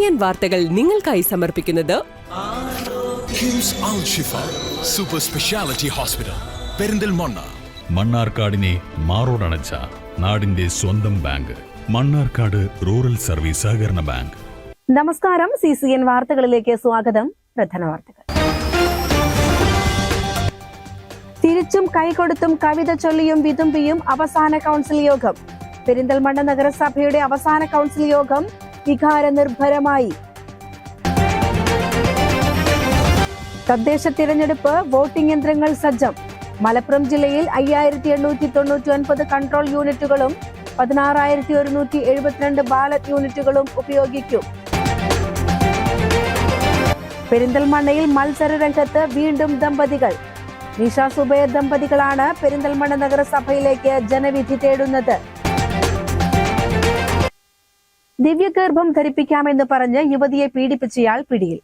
CCN വാർത്തകൾ നിങ്ങൾക്കായി സമർപ്പിക്കുന്നത് കിംസ് അൽ ഷിഫ സൂപ്പർ സ്പെഷ്യാലിറ്റി ഹോസ്പിറ്റൽ പെരിന്തൽമണ്ണ. മണ്ണാർക്കാടിനെ മാറോടണച്ച നാടിന്റെ സ്വന്തം ബാങ്ക് മണ്ണാർക്കാട് റൂറൽ സർവീസ് സഹകരണ ബാങ്ക്. നമസ്കാരം, CCN വാർത്തകളിലേക്ക് സ്വാഗതം. പ്രധാന വാർത്തകൾ. തിരിച്ചും കൈകൊടുത്തും കവിത ചൊല്ലിയും വിതുമ്പിയും അവസാന കൗൺസിൽ യോഗം. പെരിന്തൽമണ്ണ നഗരസഭയുടെ അവസാന കൗൺസിൽ യോഗം വികാരനിർഭരമായി. തദ്ദേശ തിരഞ്ഞെടുപ്പ് വോട്ടിംഗ് യന്ത്രങ്ങൾ സജ്ജം. മലപ്പുറം ജില്ലയിൽ 5899 കൺട്രോൾ യൂണിറ്റുകളും 16,172 ബാലറ്റ് യൂണിറ്റുകളും ഉപയോഗിക്കും. പെരിന്തൽമണ്ണയിൽ മത്സര രംഗത്ത് വീണ്ടും ദമ്പതികൾ. നിഷ സുബൈർ ദമ്പതികളാണ് പെരിന്തൽമണ്ണ നഗരസഭയിലേക്ക് ജനവിധി തേടുന്നത്. ദിവ്യഗർഭം ധരിപ്പിക്കാമെന്ന് പറഞ്ഞ് യുവതിയെ പീഡിപ്പിച്ചയാൾ പിടിയിൽ.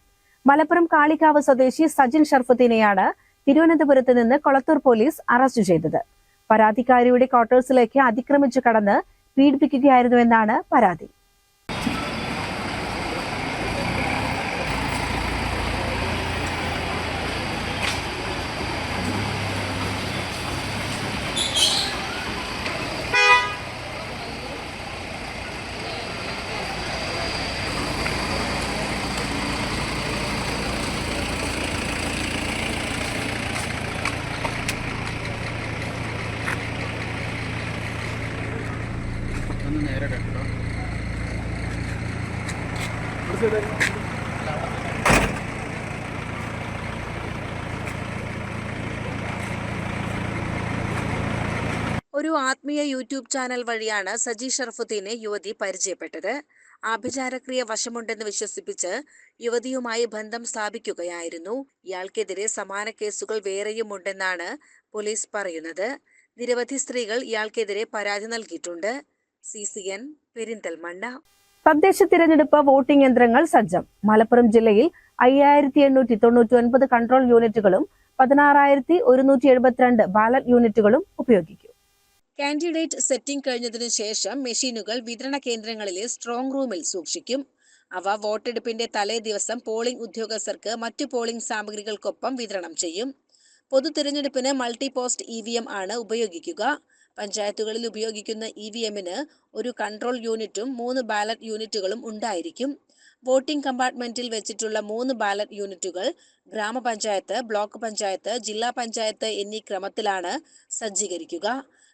മലപ്പുറം കാളികാവ് സ്വദേശി സജിൻ ഷർഫുദ്ദീനെയാണ് തിരുവനന്തപുരത്ത് നിന്ന് കൊളത്തൂർ പോലീസ് അറസ്റ്റ് ചെയ്തത്. പരാതിക്കാരിയുടെ ക്വാർട്ടേഴ്സിലേക്ക് അതിക്രമിച്ചു കടന്ന് പീഡിപ്പിക്കുകയായിരുന്നുവെന്നാണ് പരാതി. ഒരു ആത്മീയ യൂട്യൂബ് ചാനൽ വഴിയാണ് സജി ഷർഫുദ്ദീനെ യുവതി പരിചയപ്പെട്ടത്. ആഭിചാരക്രിയ വശമുണ്ടെന്ന് വിശ്വസിപ്പിച്ച് യുവതിയുമായി ബന്ധം സ്ഥാപിക്കുകയായിരുന്നു. ഇയാൾക്കെതിരെ സമാന കേസുകൾ വേറെയും ഉണ്ടെന്നാണ് പോലീസ് പറയുന്നത്. നിരവധി സ്ത്രീകൾ ഇയാൾക്കെതിരെ പരാതി നൽകിയിട്ടുണ്ട്. CCN പെരിന്തൽമണ്ണ. തദ്ദേശ തിരഞ്ഞെടുപ്പ് വോട്ടിംഗ് യന്ത്രങ്ങൾ സജ്ജം. മലപ്പുറം ജില്ലയിൽ 5899 കൺട്രോൾ യൂണിറ്റുകളും 16,172 ബാലറ്റ് യൂണിറ്റുകളും ഉപയോഗിക്കും. കാൻഡിഡേറ്റ് സെറ്റിംഗ് കഴിഞ്ഞതിനു ശേഷം മെഷീനുകൾ വിതരണ കേന്ദ്രങ്ങളിലെ സ്ട്രോങ് റൂമിൽ സൂക്ഷിക്കും. അവ വോട്ടെടുപ്പിന്റെ തലേ ദിവസം പോളിംഗ് ഉദ്യോഗസ്ഥർക്ക് മറ്റു പോളിംഗ് സാമഗ്രികൾക്കൊപ്പം വിതരണം ചെയ്യും. പൊതു തിരഞ്ഞെടുപ്പിന് മൾട്ടി പോസ്റ്റ് EVM ആണ് ഉപയോഗിക്കുക. പഞ്ചായത്തുകളിൽ ഉപയോഗിക്കുന്ന EVMന് ഒരു കൺട്രോൾ യൂണിറ്റും 3 ബാലറ്റ് യൂണിറ്റുകളും ഉണ്ടായിരിക്കും. വോട്ടിംഗ് കമ്പാർട്ട്മെന്റിൽ വെച്ചിട്ടുള്ള 3 ബാലറ്റ് യൂണിറ്റുകൾ ഗ്രാമപഞ്ചായത്ത്, ബ്ലോക്ക് പഞ്ചായത്ത്, ജില്ലാ പഞ്ചായത്ത് എന്നീ ക്രമത്തിലാണ് സജ്ജീകരിക്കുക.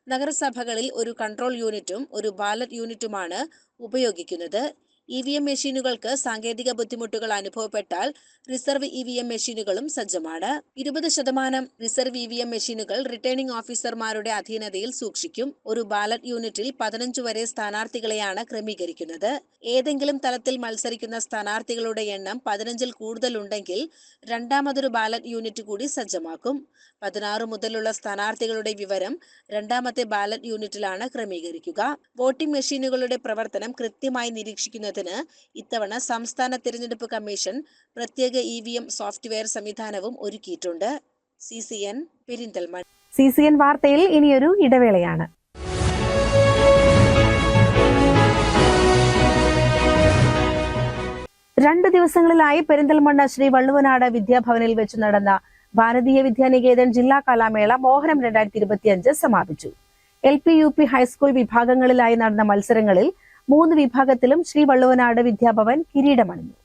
നഗരസഭകളിൽ ഒരു കൺട്രോൾ യൂണിറ്റും ഒരു ബാലറ്റ് യൂണിറ്റുമാണ് ഉപയോഗിക്കുന്നത്. EVM മെഷീനുകൾക്ക് സാങ്കേതിക ബുദ്ധിമുട്ടുകൾ അനുഭവപ്പെട്ടാൽ റിസർവ് EVM മെഷീനുകളും സജ്ജമാണ്. 20% റിസർവ് EVM മെഷീനുകൾ റിട്ടേണിംഗ് ഓഫീസർമാരുടെ അധീനതയിൽ സൂക്ഷിക്കും. ഒരു ബാലറ്റ് യൂണിറ്റിൽ 15 വരെ സ്ഥാനാർത്ഥികളെയാണ് ക്രമീകരിക്കുന്നത്. ഏതെങ്കിലും തലത്തിൽ മത്സരിക്കുന്ന സ്ഥാനാർത്ഥികളുടെ എണ്ണം 15-ൽ കൂടുതലുണ്ടെങ്കിൽ രണ്ടാമതൊരു ബാലറ്റ് യൂണിറ്റ് കൂടി സജ്ജമാക്കും. 16 മുതലുള്ള സ്ഥാനാർത്ഥികളുടെ വിവരം രണ്ടാമത്തെ ബാലറ്റ് യൂണിറ്റിലാണ് ക്രമീകരിക്കുക. വോട്ടിംഗ് മെഷീനുകളുടെ പ്രവർത്തനം കൃത്യമായി നിരീക്ഷിക്കുന്നതിന് ഇത്തവണ സംസ്ഥാന തിരഞ്ഞെടുപ്പ് കമ്മീഷൻ പ്രത്യേക EVM സോഫ്റ്റ്വെയർ സംവിധാനവും ഒരുക്കിയിട്ടുണ്ട്. CCN പെരിന്തൽമണ്ണ. CCN വാർത്തയിൽ ഇനിയൊരു ഇടവേളയാണ്. രണ്ടു ദിവസങ്ങളിലായി പെരിന്തൽമണ്ണ ശ്രീ വള്ളുവനാട് വിദ്യാഭവനിൽ വെച്ച് നടന്ന ഭാരതീയ വിദ്യാനികേതൻ ജില്ലാ കലാമേള മോഹനം 2025 സമാപിച്ചു. LP, UP, ഹൈസ്കൂൾ വിഭാഗങ്ങളിലായി നടന്ന മത്സരങ്ങളിൽ 3 വിഭാഗത്തിലും ശ്രീ വള്ളുവനാട് വിദ്യാഭവൻ കിരീടമണിഞ്ഞു.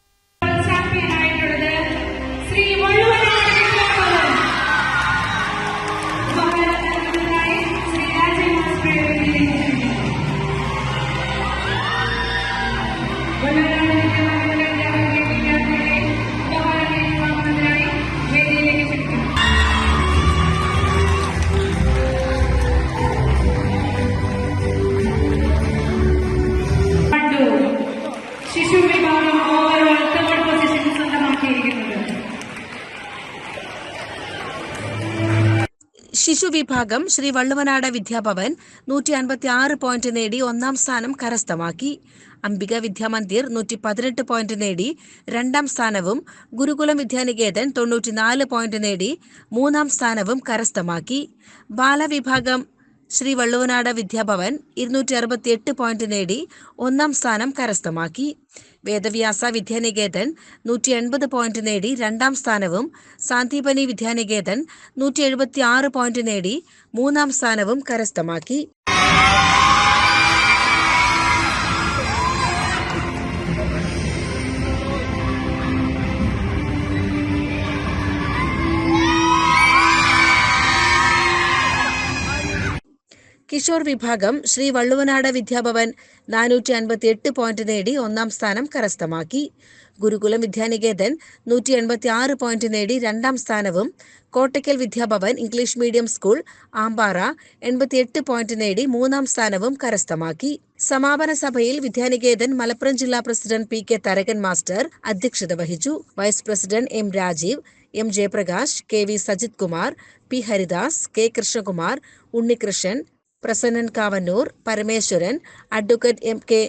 ശിശു വിഭാഗം ശ്രീ വള്ളുവനാട് വിദ്യാഭവൻ 156 പോയിന്റ് നേടി 1ാം സ്ഥാനം കരസ്ഥമാക്കി. അംബിക വിദ്യാമന്ദിർ 118 പോയിന്റ് നേടി 2ാം സ്ഥാനവും ഗുരുകുലം വിദ്യാനികേതൻ 94 പോയിന്റ് നേടി 3ാം സ്ഥാനവും കരസ്ഥമാക്കി. ബാലവിഭാഗം ശ്രീ വള്ളുവനാട് വിദ്യാഭവൻ 268 പോയിന്റ് നേടി 1ാം സ്ഥാനം കരസ്ഥമാക്കി. വേദവ്യാസ വിദ്യാനികേതൻ 180 പോയിന്റ് നേടി 2ാം സ്ഥാനവും സാന്ദീപനി വിദ്യാനികേതൻ 176 പോയിന്റ് നേടി 3ാം സ്ഥാനവും കരസ്ഥമാക്കി. കിഷോർ വിഭാഗം ശ്രീ വള്ളുവനാട് വിദ്യാഭവൻ 458 പോയിന്റ് നേടി 1ാം സ്ഥാനം കരസ്ഥമാക്കി. ഗുരുകുലം വിദ്യാനികേതൻ 186 പോയിന്റ് നേടി 2ാം സ്ഥാനവും Kottakkal Vidyabhavan English medium school Ambara 88 point നേടി 3ാം സ്ഥാനവും കരസ്ഥമാക്കി. സമാപന സഭയിൽ വിദ്യാനികേതൻ മലപ്പുറം ജില്ലാ president P K Tharakan master അധ്യക്ഷത വഹിച്ചു. Vice president M Rajeev, M Jayaprakash, K V Sajith Kumar, P Haridas, K Krishnakumar, Unnikrishnan, Prasannan Kavannur, Parameswaran, advocate M K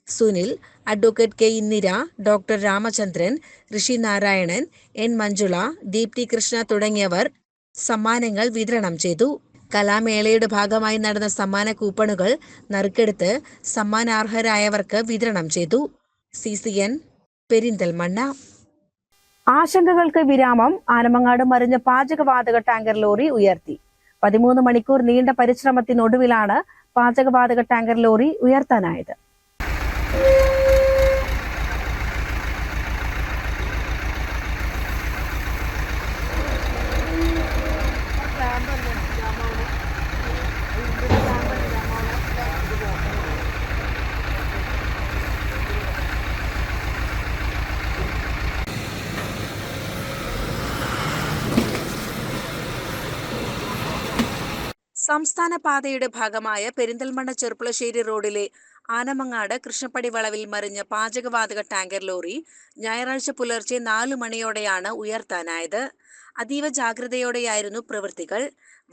Sunil, advocate K Indira, doctor Ramachandran, Rishi Narayanan, N Manjula, Deepthi Krishna തുടങ്ങിയവർ സമ്മാനങ്ങൾ വിതരണം ചെയ്തു. കലാമേളയുടെ ഭാഗമായി നടന്ന സമ്മാന കൂപ്പണുകൾ നറുക്കെടുത്ത് സമ്മാനാർഹരായവർക്ക് വിതരണം ചെയ്തു. CCN പെരിന്തൽമണ്ണ. ആശങ്കകൾക്ക് വിരാമം. ആനമങ്ങാട് മറിഞ്ഞ പാചകവാതക ടാങ്കർ ലോറി ഉയർത്തി. 13 മണിക്കൂർ നീണ്ട പരിശ്രമത്തിനൊടുവിലാണ് പാചകവാതക ടാങ്കർ ലോറി ഉയർത്താനായത്. സംസ്ഥാന പാതയുടെ ഭാഗമായ പെരിന്തൽമണ്ണ ചെർപ്പുളശ്ശേരി റോഡിലെ ആനമങ്ങാട് കൃഷ്ണപ്പടി വളവിൽ മറിഞ്ഞ പാചകവാതക ടാങ്കർ ലോറി ഞായറാഴ്ച പുലർച്ചെ 4 മണിയോടെയാണ് ഉയർത്താനായത്. അതീവ ജാഗ്രതയോടെയായിരുന്നു പ്രവൃത്തികൾ.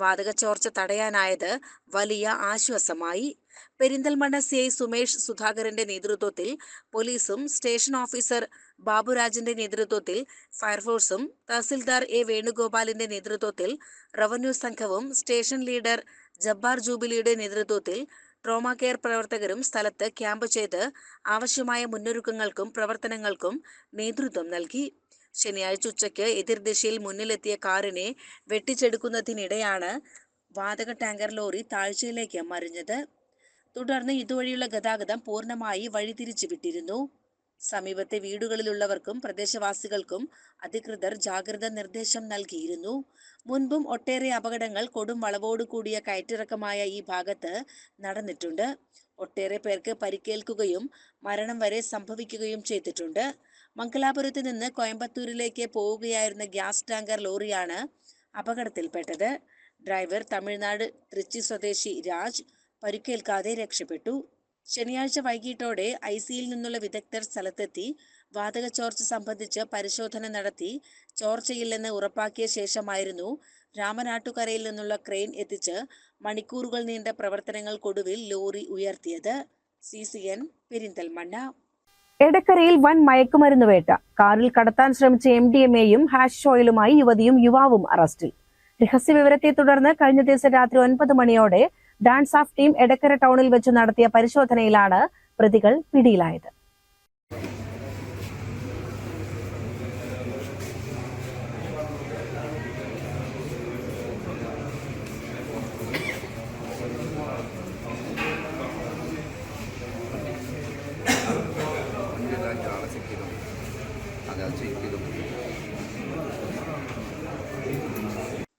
വാതക ചോർച്ച തടയാനായത് വലിയ ആശ്വാസമായി. പെരിന്തൽമണ്ണ CI സുമേഷ് സുധാകരന്റെ നേതൃത്വത്തിൽ പോലീസും സ്റ്റേഷൻ ഓഫീസർ ബാബുരാജിന്റെ നേതൃത്വത്തിൽ ഫയർഫോഴ്സും തഹസിൽദാർ A വേണുഗോപാലിന്റെ നേതൃത്വത്തിൽ റവന്യൂ സംഘവും സ്റ്റേഷൻ ലീഡർ ജബ്ബാർ ജൂബിലിയുടെ നേതൃത്വത്തിൽ ട്രോമ കെയർ പ്രവർത്തകരും സ്ഥലത്ത് ക്യാമ്പ് ചെയ്ത് ആവശ്യമായ മുന്നൊരുക്കങ്ങൾക്കും പ്രവർത്തനങ്ങൾക്കും നേതൃത്വം നൽകി. ശനിയാഴ്ച ഉച്ചയ്ക്ക് എതിർദിശയിൽ മുന്നിലെത്തിയ കാറിനെ വെട്ടിച്ചെടുക്കുന്നതിനിടെയാണ് വാതക ടാങ്കർ ലോറി താഴ്ചയിലേക്ക് മറിഞ്ഞത്. തുടർന്ന് ഇതുവഴിയുള്ള ഗതാഗതം പൂർണ്ണമായി വഴിതിരിച്ചു വിട്ടിരുന്നു. സമീപത്തെ വീടുകളിലുള്ളവർക്കും പ്രദേശവാസികൾക്കും അധികൃതർ ജാഗ്രത നിർദ്ദേശം നൽകിയിരുന്നു. മുൻപും ഒട്ടേറെ അപകടങ്ങൾ കൊടും വളവോടുകൂടിയ കയറ്റിറക്കമായ ഈ ഭാഗത്ത് നടന്നിട്ടുണ്ട്. ഒട്ടേറെ പേർക്ക് പരിക്കേൽക്കുകയും മരണം വരെ സംഭവിക്കുകയും ചെയ്തിട്ടുണ്ട്. മംഗലാപുരത്ത് നിന്ന് കോയമ്പത്തൂരിലേക്ക് പോവുകയായിരുന്ന ഗ്യാസ് ടാങ്കർ ലോറിയാണ് അപകടത്തിൽപ്പെട്ടത്. ഡ്രൈവർ തമിഴ്നാട് തൃച്ചി സ്വദേശി രാജ് പരിക്കേൽക്കാതെ രക്ഷപ്പെട്ടു. ശനിയാഴ്ച വൈകിട്ടോടെ ICയിൽ നിന്നുള്ള വിദഗ്ധർ സ്ഥലത്തെത്തി വാതക ചോർച്ച സംബന്ധിച്ച് പരിശോധന നടത്തി ചോർച്ചയില്ലെന്ന് ഉറപ്പാക്കിയ ശേഷമായിരുന്നു രാമനാട്ടുകരയിൽ നിന്നുള്ള ക്രെയിൻ എത്തിച്ച് മണിക്കൂറുകൾ നീണ്ട പ്രവർത്തനങ്ങൾക്കൊടുവിൽ ലോറി ഉയർത്തിയത്. CCN പെരിന്തൽമണ്ണ. എടക്കരയിൽ വൻ മയക്കുമരുന്ന് വേട്ട. കാറിൽ കടത്താൻ ശ്രമിച്ച MDMAയും ഹാഷിഷ് ഓയിലുമായി യുവതിയും യുവാവും അറസ്റ്റിൽ. രഹസ്യവിവരത്തെ തുടർന്ന് കഴിഞ്ഞ ദിവസം രാത്രി 9 മണിയോടെ ഡാൻസ് ഓഫ് ടീം എടക്കര ടൗണിൽ വെച്ച് നടത്തിയ പരിശോധനയിലാണ് പ്രതികൾ പിടിയിലായത്.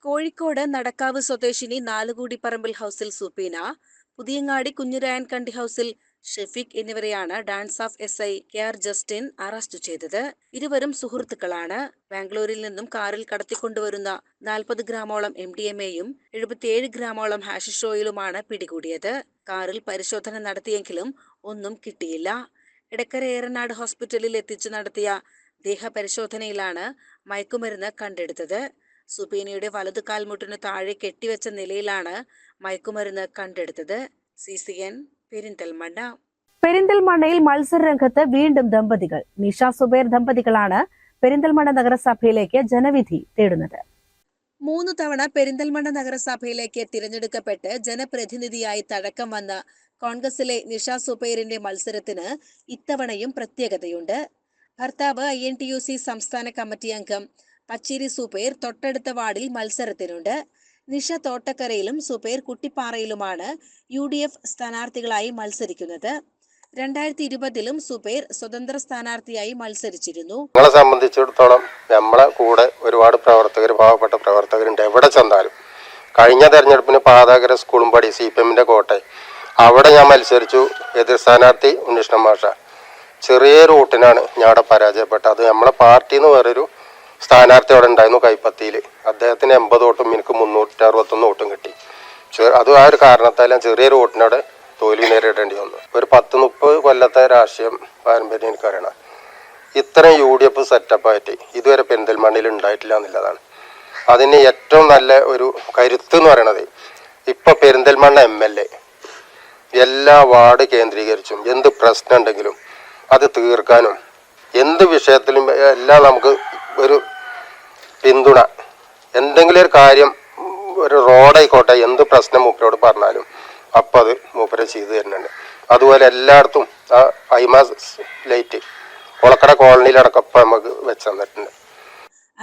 കോഴിക്കോട് നടക്കാവ് സ്വദേശിനി നാലുകൂടിപ്പറമ്പിൽ ഹൗസിൽ സുപ്പീന, പുതിയങ്ങാടി കുഞ്ഞിരായൻ കണ്ടി ഹൗസിൽ ഷെഫീഖ് എന്നിവരെയാണ് dance of SI KR Justin arrest ചെയ്തത്. ഇരുവരും സുഹൃത്തുക്കളാണ്. ബാംഗ്ലൂരിൽ നിന്നും കാറിൽ കടത്തിക്കൊണ്ടുവരുന്ന 40 ഗ്രാമോളം MDMAയും 77 ഗ്രാമോളം ഹാഷിഷ് ഓയിലുമാണ് പിടികൂടിയത്. കാറിൽ പരിശോധന നടത്തിയെങ്കിലും ഒന്നും കിട്ടിയില്ല. എടക്കര ഏറനാട് ഹോസ്പിറ്റലിൽ എത്തിച്ചു നടത്തിയ ദേഹപരിശോധനയിലാണ് മയക്കുമരുന്ന് കണ്ടെടുത്തത്. സുബീനയുടെ വലതു കാൽമുട്ടിന് താഴെ കെട്ടിവെച്ച നിലയിലാണ് മയക്കുമരുന്ന് കണ്ടെടുത്തത്. CCN പെരിന്തൽമണ്ണ. പെരിന്തൽമണ്ണയിൽ മത്സരരംഗത്ത് വീണ്ടും ദമ്പതികൾ. നിഷ സുബൈർ ദമ്പതികളാണ് പെരിന്തൽമണ്ണ നഗരസഭയിലേക്ക് ജനവിധി തേടുന്നത്. 3 തവണ പെരിന്തൽമണ്ണ നഗരസഭയിലേക്ക് തിരഞ്ഞെടുക്കപ്പെട്ട് ജനപ്രതിനിധിയായി തഴക്കം വന്ന കോൺഗ്രസിലെ നിഷ സുബൈറിന്റെ മത്സരത്തിന് ഇത്തവണയും പ്രത്യേകതയുണ്ട്. ഭർത്താവ് INTUC സംസ്ഥാന കമ്മിറ്റി അംഗം പച്ചേരി സുബൈർ തൊട്ടടുത്ത വാർഡിൽ മത്സരത്തിനുണ്ട്. നിഷ തോട്ടക്കരയിലും സുബൈർ കുട്ടിപ്പാറയിലുമാണ് UDF സ്ഥാനാർത്ഥികളായി മത്സരിക്കുന്നത്. 2020 സുബൈർ സ്വതന്ത്ര സ്ഥാനാർത്ഥിയായി മത്സരിച്ചിരുന്നു. ഞങ്ങളെ സംബന്ധിച്ചിടത്തോളം നമ്മളെ കൂടെ ഒരുപാട് പ്രവർത്തകർ, പാവപ്പെട്ട പ്രവർത്തകരുണ്ട് എവിടെ ചെന്നാലും. കഴിഞ്ഞ തെരഞ്ഞെടുപ്പിന് പാതാകര സ്കൂളും പടി CPMന്റെ കോട്ടെ, അവിടെ ഞാൻ മത്സരിച്ചു. എതിർ സ്ഥാനാർത്ഥി ഉണ്ണികൃഷ്ണൻ മാഷ. ചെറിയ റൂട്ടിനാണ് ഞാൻ അവിടെ പരാജയപ്പെട്ടത്. അത് നമ്മളെ പാർട്ടിയിൽ നിന്ന് വേറൊരു സ്ഥാനാർത്ഥി അവിടെ ഉണ്ടായിരുന്നു കൈപ്പത്തിയിൽ. അദ്ദേഹത്തിന് 80 വോട്ടും എനിക്ക് 361 വോട്ടും കിട്ടി. അത് ആ ഒരു കാരണത്താൽ ഞാൻ ചെറിയൊരു വോട്ടിനവിടെ തോൽവി നേരിടേണ്ടി വന്നു. ഒരു 10-30 കൊല്ലത്തെ രാഷ്ട്രീയം പാരമ്പര്യം എനിക്കറിയണം. ഇത്രയും UDF സെറ്റപ്പായിട്ട് ഇതുവരെ പെരിന്തൽമണ്ണയിൽ ഉണ്ടായിട്ടില്ല എന്നുള്ളതാണ്. അതിന് ഏറ്റവും നല്ല ഒരു കരുത്ത് എന്ന് പറയണത് ഇപ്പൊ പെരിന്തൽമണ്ണ MLA എല്ലാ വാർഡ് കേന്ദ്രീകരിച്ചും എന്ത് പ്രശ്നം ഉണ്ടെങ്കിലും അത് തീർക്കാനും എന്ത് വിഷയത്തിലും എല്ലാം നമുക്ക് ഒരു പിന്തുണ, എന്തെങ്കിലും ഒരു കാര്യം, ഒരു റോഡായിക്കോട്ടെ, എന്ത് പ്രശ്നം മൂപ്പരോട് പറഞ്ഞാലും അപ്പം അത് മൂപ്പരെ ചെയ്തു തരുന്നുണ്ട്. അതുപോലെ എല്ലായിടത്തും ആ ഐമാസ് ലൈറ്റ് കൊളക്കട കോളനിയിലടക്കം നമുക്ക് വെച്ച് തന്നിട്ടുണ്ട്.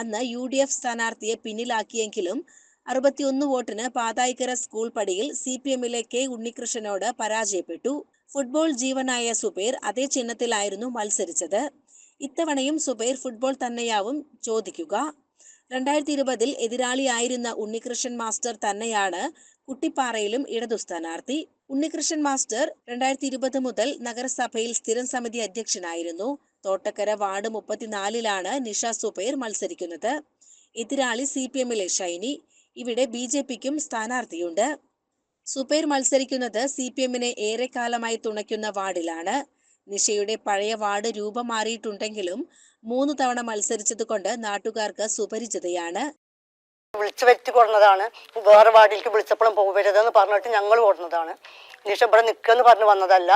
അന്ന് UDF സ്ഥാനാർത്ഥിയെ പിന്നിലാക്കിയെങ്കിലും 61 വോട്ടിന് പാതായിക്കര സ്കൂൾ പടിയിൽ CPMലെ K ഉണ്ണികൃഷ്ണനോട് പരാജയപ്പെട്ടു. ഫുട്ബോൾ ജീവനായ സുബൈർ അതേ ചിഹ്നത്തിലായിരുന്നു മത്സരിച്ചത്. ഇത്തവണയും സുബൈർ ഫുട്ബോൾ തന്നെയാവും ചോദിക്കുക. 2020 എതിരാളിയായിരുന്ന ഉണ്ണികൃഷ്ണൻ മാസ്റ്റർ തന്നെയാണ് കുട്ടിപ്പാറയിലും ഇടതു സ്ഥാനാർത്ഥി. ഉണ്ണികൃഷ്ണൻ മാസ്റ്റർ 2020 മുതൽ നഗരസഭയിൽ സ്ഥിരം സമിതി അധ്യക്ഷനായിരുന്നു. തോട്ടക്കര വാർഡ് 34-ലാണ് നിഷ സുബൈർ മത്സരിക്കുന്നത്. എതിരാളി CPMലെ ഷൈനി. ഇവിടെ BJPക്കും സ്ഥാനാർത്ഥിയുണ്ട്. സുബൈർ മത്സരിക്കുന്നത് CPMനെ ഏറെക്കാലമായി തുണയ്ക്കുന്ന വാർഡിലാണ്. നിഷയുടെ പഴയ വാർഡ് രൂപം മാറിയിട്ടുണ്ടെങ്കിലും 3 തവണ മത്സരിച്ചത് കൊണ്ട് നാട്ടുകാർക്ക് സുപരിചിതയാണ്. വിളിച്ചു വരുത്തി കൊടുന്നതാണ്. വേറെ വാർഡിലേക്ക് വിളിച്ചപ്പോഴും പോകരുതെന്ന് പറഞ്ഞിട്ട് ഞങ്ങൾ കൊടുന്നതാണ്. നിഷ ഇവിടെ നിൽക്കുമെന്ന് പറഞ്ഞു വന്നതല്ല.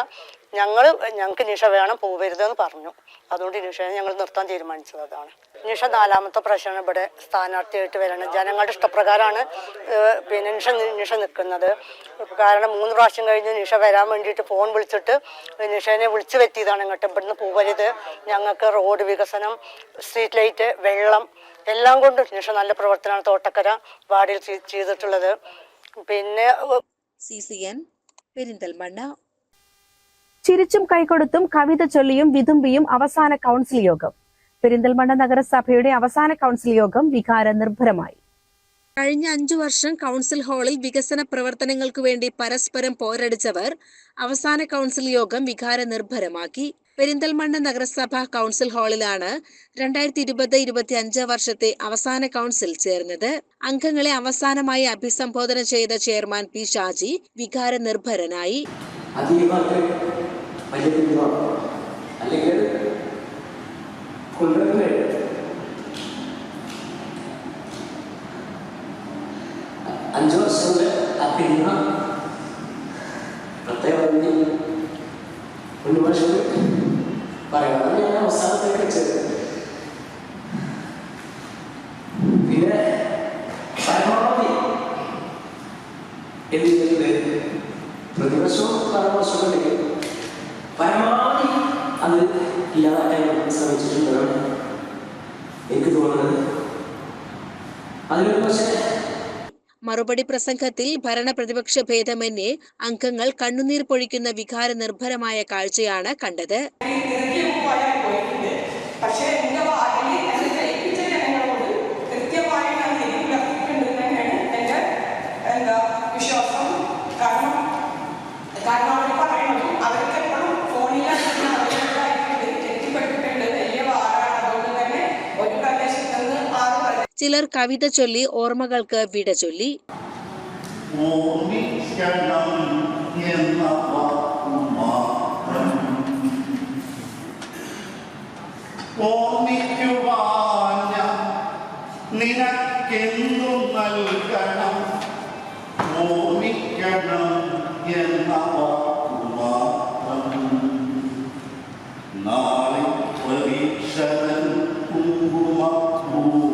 ഞങ്ങൾക്ക് നിഷ വേണം, പോകരുതെന്ന് പറഞ്ഞു. അതുകൊണ്ട് നിഷയെ ഞങ്ങൾ നിർത്താൻ തീരുമാനിച്ചത് അതാണ്. നിഷ 4ാമത്തെ പ്രാവശ്യമാണ് ഇവിടെ സ്ഥാനാർത്ഥിയായിട്ട് വരണം. ജനങ്ങളുടെ ഇഷ്ടപ്രകാരമാണ് നിഷ നിൽക്കുന്നത്. കാരണം 3 പ്രാവശ്യം കഴിഞ്ഞ് നിഷ വരാൻ വേണ്ടിയിട്ട് ഫോൺ വിളിച്ചിട്ട് നിഷേനെ വിളിച്ചു വരുത്തിയതാണ്. ഇങ്ങോട്ട് ഇവിടുന്ന് പോകരുത്, ഞങ്ങൾക്ക് റോഡ് വികസനം, സ്ട്രീറ്റ് ലൈറ്റ്, വെള്ളം എല്ലാം കൊണ്ടും നിഷ നല്ല പ്രവർത്തനമാണ് തോട്ടക്കര വാർഡിൽ ചെയ്തിട്ടുള്ളത്. പിന്നെ CCN പെരിന്തൽമണ്ണ. ചിരിച്ചും കൈകൊടുത്തും കവിത ചൊല്ലിയും വിതുമ്പിയും അവസാന കൗൺസിൽ യോഗം. പെരിന്തൽമണ്ണ നഗരസഭയുടെ അവസാന കൗൺസിൽ യോഗം വികാര നിർഭരമായി. കഴിഞ്ഞ 5 വർഷം കൗൺസിൽ ഹാളിൽ വികസന പ്രവർത്തനങ്ങൾക്കു വേണ്ടി പരസ്പരം പോരടിച്ചവർ അവസാന കൗൺസിൽ യോഗം വികാര നിർഭരമാക്കി. പെരിന്തൽമണ്ണ നഗരസഭ കൗൺസിൽ ഹാളിലാണ് 2020-25 വർഷത്തെ അവസാന കൗൺസിൽ ചേർന്നത്. അംഗങ്ങളെ അവസാനമായി അഭിസംബോധന ചെയ്ത ചെയർമാൻ P. ഷാജി വികാര നിർഭരനായി. അഞ്ചു വർഷങ്ങളുടെ ആ പിന്തുണ പ്രത്യേകം ഒരു വർഷം പറയാം. ഞാൻ അവസാനത്തേക്ക് വെച്ചത് പിന്നെ പരമാവധി എന്തിന്റെ പ്രതിവർഷവും പരവർഷങ്ങളിലേക്ക് പരമാവധി അത് ഇല്ലാതാക്കാൻ ശ്രമിച്ചിട്ടുണ്ടെന്നാണ് എനിക്ക് തോന്നുന്നത്. അതിലൊരു പക്ഷേ മറുപടി പ്രസംഗത്തിൽ ഭരണപ്രതിപക്ഷ ഭേദമന്യേ അംഗങ്ങൾ കണ്ണുനീർ പൊഴിക്കുന്ന വികാര നിർഭരമായ കാഴ്ചയാണ് കണ്ടത്. ചിലർ കവിത ചൊല്ലി ഓർമ്മകൾക്ക് വിട ചൊല്ലി. നിനക്കെന്തു നൽകണം, ഓർമ്മിക്കണം എന്ന വാക്കുമാത്രം. നാളെ പരീക്ഷകൻ കുങ്കുമപ്പൂവായി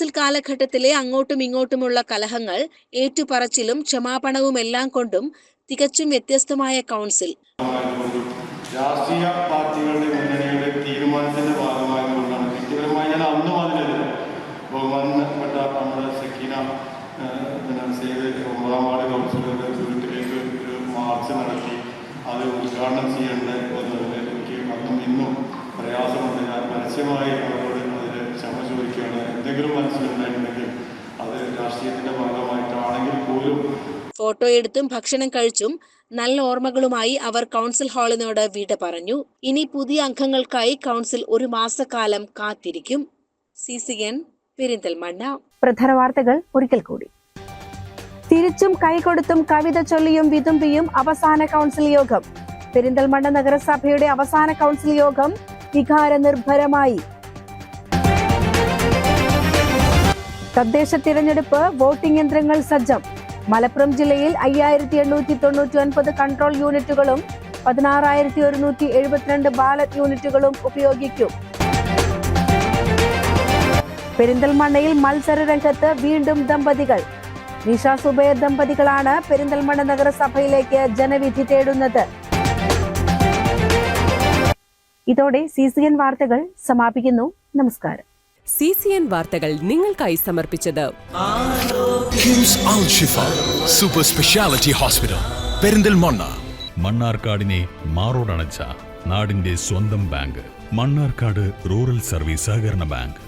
കൗൺസിൽ കാലഘട്ടത്തിലെ അങ്ങോട്ടും ഇങ്ങോട്ടുമുള്ള കലഹങ്ങൾ, ഏറ്റുപറച്ചിലും ക്ഷമാപണവുമെല്ലാം കൊണ്ടും തികച്ചും വ്യത്യസ്തമായ കൗൺസിൽ. രാഷ്ട്രീയ പാർട്ടികളുടെ മുന്നണിയുടെ തീരുമാനത്തിന്റെ ഭാഗമായതുകൊണ്ടാണ് വ്യക്തിപരമായി ഞാൻ അന്നും അതിനെതിരെ ബഹുമാനപ്പെട്ട നമ്മുടെ സക്കീന ചെയ്ത് 9ാം വാർഡ് കൗൺസിലറുടെ വീട്ടിലേക്ക് ഒരു മാർച്ച് നടത്തി അത് ഉദ്ഘാടനം ചെയ്യേണ്ടത് എനിക്ക് അന്നും ഇന്നും പ്രയാസമുണ്ട്. ഞാൻ പരസ്യമായി അവരോട് അതിന് ക്ഷമ ചോദിക്കുകയാണ്. എന്തെങ്കിലും മനസ്സിലുണ്ടായിട്ടുണ്ടെങ്കിൽ അത് രാഷ്ട്രീയത്തിന്റെ ഭാഗമായിട്ടാണെങ്കിൽ പോലും. ഫോട്ടോ എടുത്തും ഭക്ഷണം കഴിച്ചും നല്ല ഓർമ്മകളുമായി അവർ കൗൺസിൽ ഹാളിനോട് വിട പറഞ്ഞു. ഇനി പുതിയ അംഗങ്ങൾക്കായി കൗൺസിൽ 1 മാസക്കാലം കാത്തിരിക്കും. CCN പെരിന്തൽമണ്ണ. പ്രധാന വാർത്തകൾ ഒരിക്കൽ കൂടി. തിരിച്ചും കൈകൊടുത്തും കവിത ചൊല്ലിയും വിതുമ്പിയും അവസാന കൗൺസിൽ യോഗം. പെരിന്തൽമണ്ണ നഗരസഭയുടെ അവസാന കൗൺസിൽ യോഗം വികാരനിർഭരമായി. തദ്ദേശ തിരഞ്ഞെടുപ്പ് വോട്ടിംഗ് യന്ത്രങ്ങൾ സജ്ജം. മലപ്പുറം ജില്ലയിൽ 5899 കൺട്രോൾ യൂണിറ്റുകളും 16,172 ബാലറ്റ് യൂണിറ്റുകളും ഉപയോഗിക്കും. പെരിന്തൽമണ്ണയിൽ മത്സര രംഗത്ത് വീണ്ടും ദമ്പതികൾ. നിഷ സുബൈർ ദമ്പതികളാണ് പെരിന്തൽമണ്ണ നഗരസഭയിലേക്ക് ജനവിധി തേടുന്നത്. ഇതോടെ CCN വാർത്തകൾ സമാപിക്കുന്നു. നമസ്കാരം. CCN വാർത്തകൾ നിങ്ങൾക്കായി സമർപ്പിച്ചത് കിംസ് അൽ ഷിഫ സൂപ്പർ സ്പെഷ്യാലിറ്റി ഹോസ്പിറ്റൽ പെരിന്തൽമണ്ണ. മണ്ണാർക്കാടിനെ മാറോടണച്ച നാടിന്റെ സ്വന്തം ബാങ്ക്. മണ്ണാർക്കാട് റൂറൽ സർവീസ് സഹകരണ ബാങ്ക്.